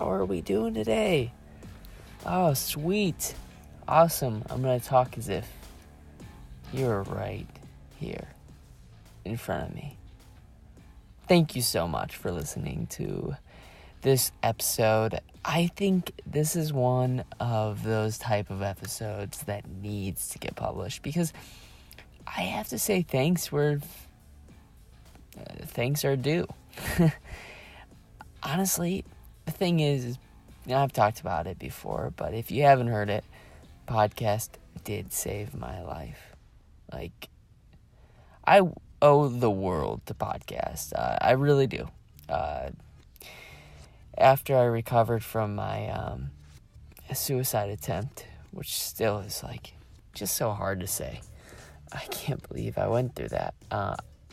How are we doing today? Oh, sweet. Awesome. I'm going to talk as if you're right here in front of me. Thank you so much for listening to this episode. I think this is one of those type of episodes that needs to get published because I have to say thanks where thanks are due. Honestly, the thing is, I've talked about it before, but if you haven't heard it, podcast did save my life. Like, I owe the world to podcasts. I really do. After I recovered from my suicide attempt, which still is like just so hard to say. I can't believe I went through that.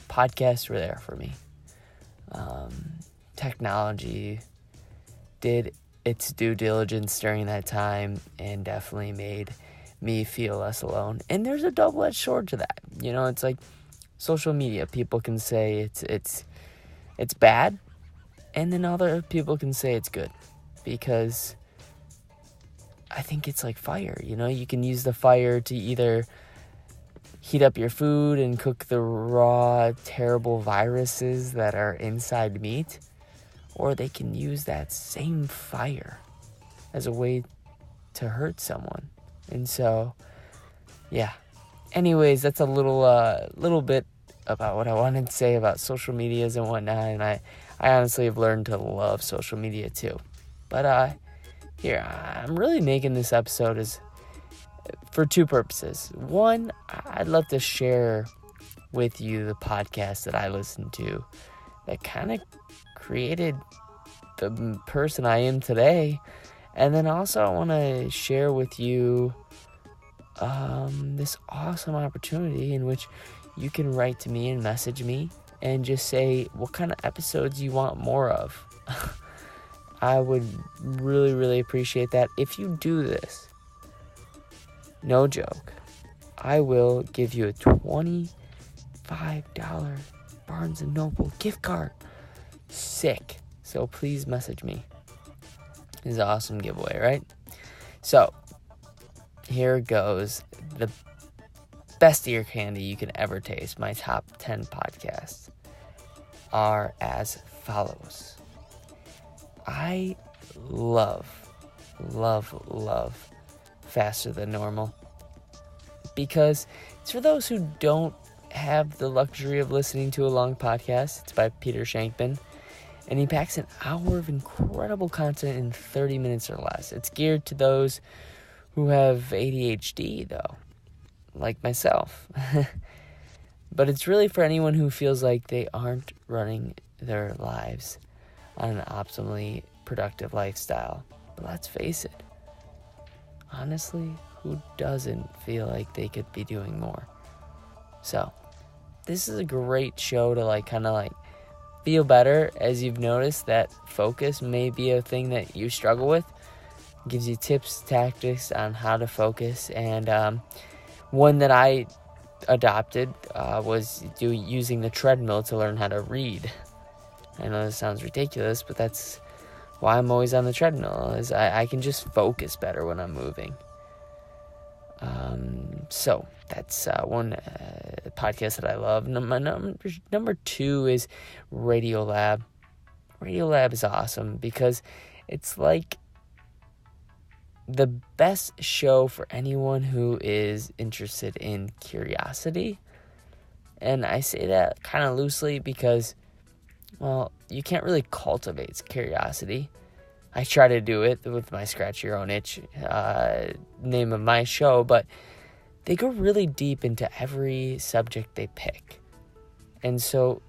Podcasts were there for me. Technology did its due diligence during that time and definitely made me feel less alone. And there's a double-edged sword to that. You know, it's like social media. People can say it's bad, and then other people can say it's good, because I think it's like fire. You know, you can use the fire to either heat up your food and cook the raw, terrible viruses that are inside meat, or they can use that same fire as a way to hurt someone. And so, yeah. Anyways, that's a little bit about what I wanted to say about social medias and whatnot. And I honestly have learned to love social media too. But here, I'm really making this episode for two purposes. One, I'd love to share with you the podcast that I listen to that kind of created the person I am today. And then also I want to share with you this awesome opportunity in which you can write to me and message me and just say what kind of episodes you want more of. I would really, really appreciate that. If you do this, no joke, I will give you a $25 Barnes & Noble gift card. Sick. So please message me. It's an awesome giveaway, right? So, here goes. The best ear candy you can ever taste. My top 10 podcasts are as follows. I love Faster Than Normal, because it's for those who don't have the luxury of listening to a long podcast. It's by Peter Shankman, and he packs an hour of incredible content in 30 minutes or less. It's geared to those who have ADHD, though, like myself. But it's really for anyone who feels like they aren't running their lives on an optimally productive lifestyle. But let's face it, honestly, who doesn't feel like they could be doing more? So, this is a great show to kind of feel better, as you've noticed that focus may be a thing that you struggle with. It gives you tips, tactics on how to focus, and one that I adopted was using the treadmill to learn how to read. I know this sounds ridiculous, but that's why I'm always on the treadmill, is I can just focus better when I'm moving. So that's one podcast that I love. Number two is Radiolab. Radiolab is awesome because it's like the best show for anyone who is interested in curiosity. And I say that kind of loosely because, well, you can't really cultivate curiosity. I try to do it with my Scratch Your Own Itch name of my show, but they go really deep into every subject they pick. And so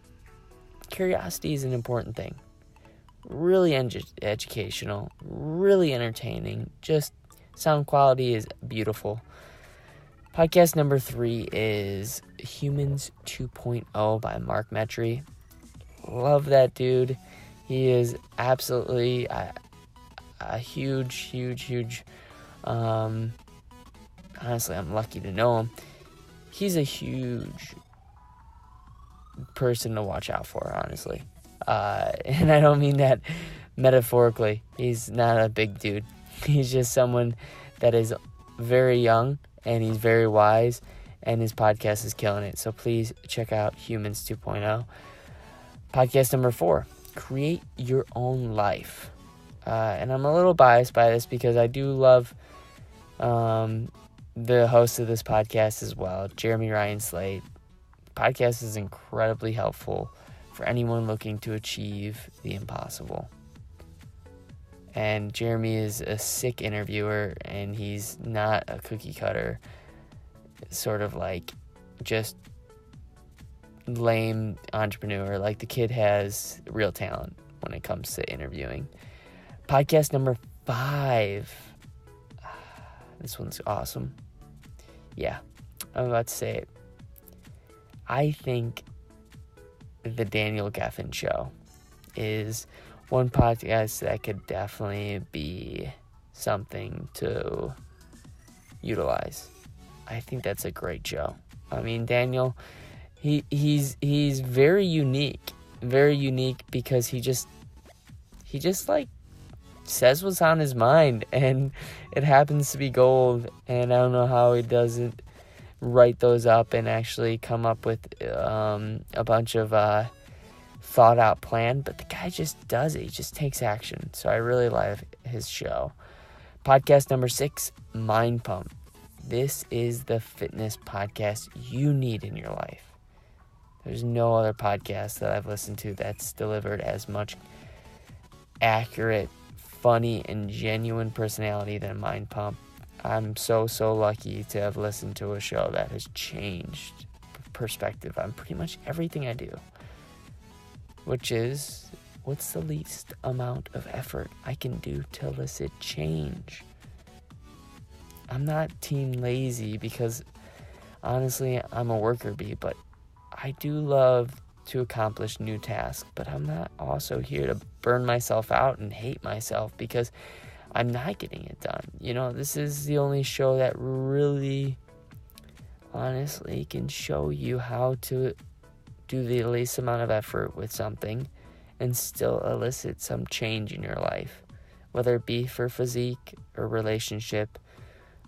curiosity is an important thing. Really educational, really entertaining, just sound quality is beautiful. Podcast number 3 is Humans 2.0 by Mark Metry. Love that dude. He is absolutely a huge, honestly, I'm lucky to know him. He's a huge person to watch out for, honestly. And I don't mean that Metaphorically, he's not a big dude. He's just someone that is very young, and he's very wise, and his podcast is killing it. So please check out Humans 2.0. Podcast number 4, create your own life. And I'm a little biased by this because I do love the host of this podcast as well, Jeremy Ryan Slate. Podcast is incredibly helpful for anyone looking to achieve the impossible. And Jeremy is a sick interviewer, and he's not a cookie cutter, sort of like just lame entrepreneur. Like, the kid has real talent when it comes to interviewing. Podcast number 5. This one's awesome. Yeah, I'm about to say it. I think the Daniel Geffen Show is one podcast that could definitely be something to utilize. I think that's a great show. I mean, Daniel, he's very unique because he just like says what's on his mind, and it happens to be gold. And I don't know how he doesn't write those up and actually come up with a bunch of thought out plan, but the guy just does it. He just takes action. So I really love his show. Podcast number 6, Mind Pump. This is the fitness podcast you need in your life. There's no other podcast that I've listened to that's delivered as much accurate, funny, and genuine personality than Mind Pump. I'm so lucky to have listened to a show that has changed perspective on pretty much everything I do. Which is, what's the least amount of effort I can do to elicit change? I'm not team lazy because, honestly, I'm a worker bee, but I do love to accomplish new tasks. But I'm not also here to burn myself out and hate myself because I'm not getting it done. You know, this is the only show that really, honestly, can show you how to do the least amount of effort with something and still elicit some change in your life, whether it be for physique or relationship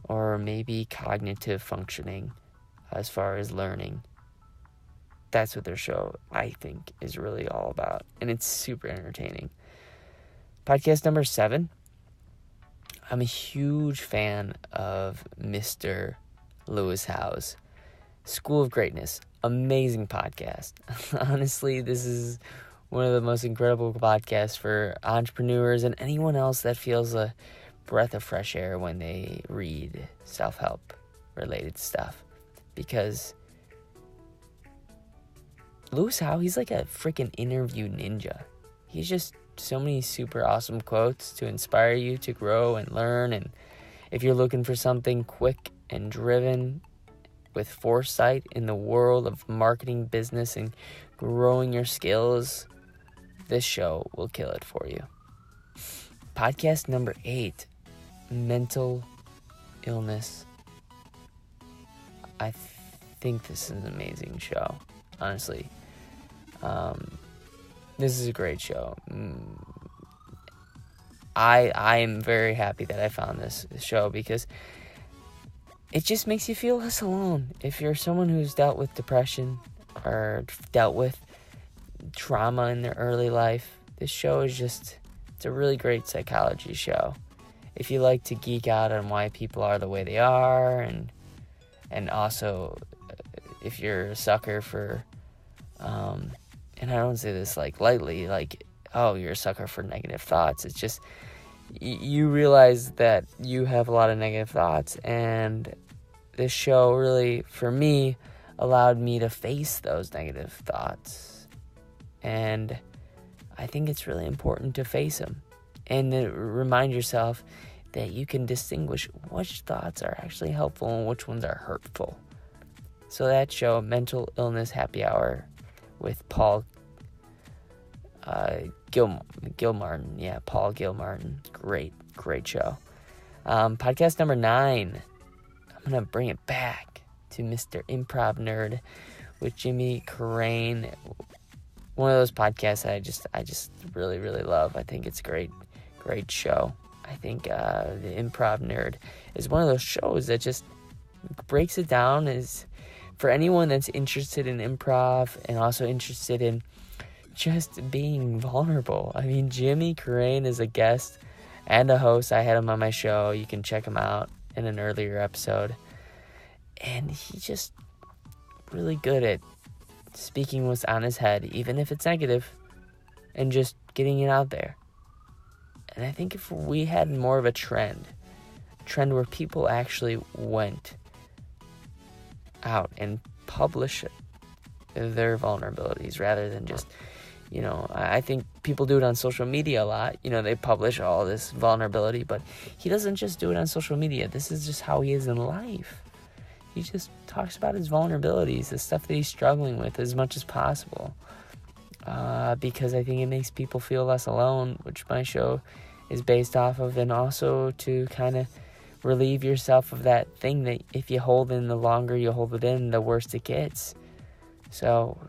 or maybe cognitive functioning as far as learning. That's what their show, I think, is really all about, and it's super entertaining. Podcast number 7, I'm a huge fan of Mr. Lewis Howes. School of Greatness. Amazing podcast. Honestly, this is one of the most incredible podcasts for entrepreneurs and anyone else that feels a breath of fresh air when they read self-help related stuff. Because Lewis Howes, he's like a freaking interview ninja. He's just so many super awesome quotes to inspire you to grow and learn. And if you're looking for something quick and driven with foresight in the world of marketing, business, and growing your skills, this show will kill it for you. Podcast number 8, mental illness. I think this is an amazing show, honestly. This is a great show. I am very happy that I found this show because it just makes you feel less alone. If you're someone who's dealt with depression or dealt with trauma in their early life, this show is it's a really great psychology show. If you like to geek out on why people are the way they are, and also if you're a sucker for, and I don't say this like lightly, like, oh, you're a sucker for negative thoughts. It's just, you realize that you have a lot of negative thoughts, and this show really, for me, allowed me to face those negative thoughts. And I think it's really important to face them and to remind yourself that you can distinguish which thoughts are actually helpful and which ones are hurtful. So that show, Mental Illness Happy Hour with Paul Gilmartin. Yeah, Paul Gilmartin. Great show. Podcast number 9. I'm going to bring it back to Mr. Improv Nerd with Jimmy Carrane. one of those podcasts that I just really, really love. I think it's a great show. I think the Improv Nerd is one of those shows that just breaks it down. Is for anyone that's interested in improv and also interested in just being vulnerable. I mean, Jimmy Carrane is a guest and a host. I had him on my show. You can check him out in an earlier episode. And he's just really good at speaking what's on his head, even if it's negative, and just getting it out there. And I think if we had more of a trend where people actually went out and publish their vulnerabilities rather than just, I think people do it on social media a lot. They publish all this vulnerability, but he doesn't just do it on social media. This is just how he is in life. He just talks about his vulnerabilities, the stuff that he's struggling with as much as possible. Because I think it makes people feel less alone, which my show is based off of, and also to kind of relieve yourself of that thing that if you hold in, the longer you hold it in, the worse it gets. So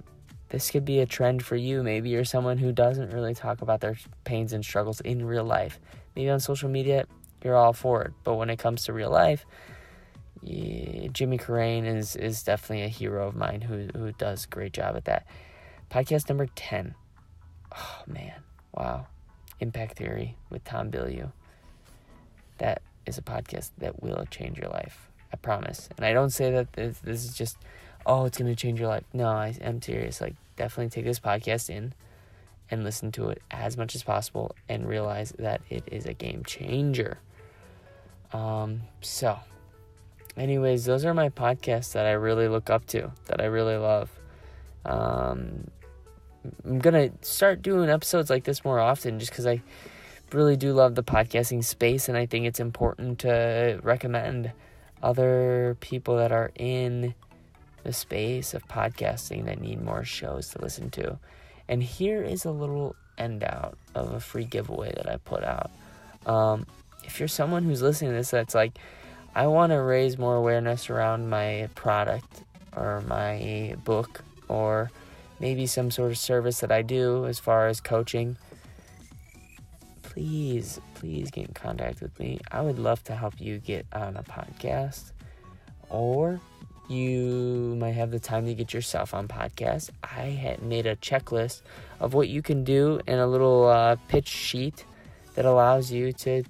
this could be a trend for you. Maybe you're someone who doesn't really talk about their pains and struggles in real life. Maybe on social media, you're all for it. But when it comes to real life, Jimmy Carrane is definitely a hero of mine who does a great job at that. Podcast number 10. Oh, man. Wow. Impact Theory with Tom Bilyeu. That is a podcast that will change your life. I promise. And I don't say that this is just, it's going to change your life. No, I'm serious. Definitely take this podcast in and listen to it as much as possible and realize that it is a game changer. So, anyways, those are my podcasts that I really look up to, that I really love. I'm going to start doing episodes like this more often just because I really do love the podcasting space, and I think it's important to recommend other people that are in the space of podcasting that need more shows to listen to. And here is a little end out of a free giveaway that I put out. If you're someone who's listening to this that's like, I want to raise more awareness around my product or my book or maybe some sort of service that I do as far as coaching, please get in contact with me. I would love to help you get on a podcast, or you might have the time to get yourself on podcast. I had made a checklist of what you can do in a little pitch sheet that allows you to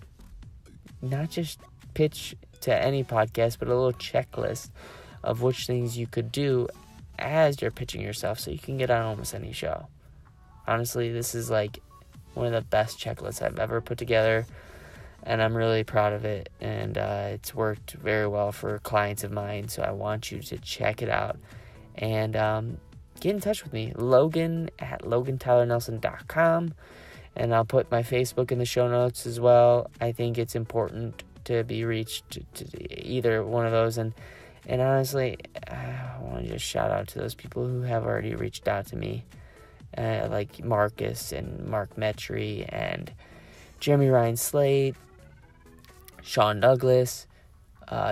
not just pitch to any podcast, but a little checklist of which things you could do as you're pitching yourself so you can get on almost any show. Honestly, this is one of the best checklists I've ever put together, and I'm really proud of it, and it's worked very well for clients of mine, so I want you to check it out and get in touch with me. Logan at LoganTylerNelson.com, and I'll put my Facebook in the show notes as well. I think it's important to be reached to either one of those, and honestly, I want to just shout out to those people who have already reached out to me, like Marcus and Mark Metry and Jeremy Ryan Slate, Sean Douglas,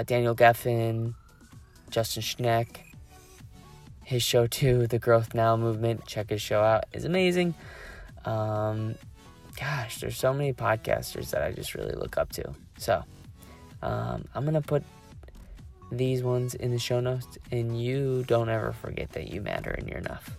Daniel Geffen, Justin Schneck. His show too, The Growth Now Movement. Check his show out. It's amazing. Gosh, there's so many podcasters that I just really look up to. So, I'm going to put these ones in the show notes, and you don't ever forget that you matter and you're enough.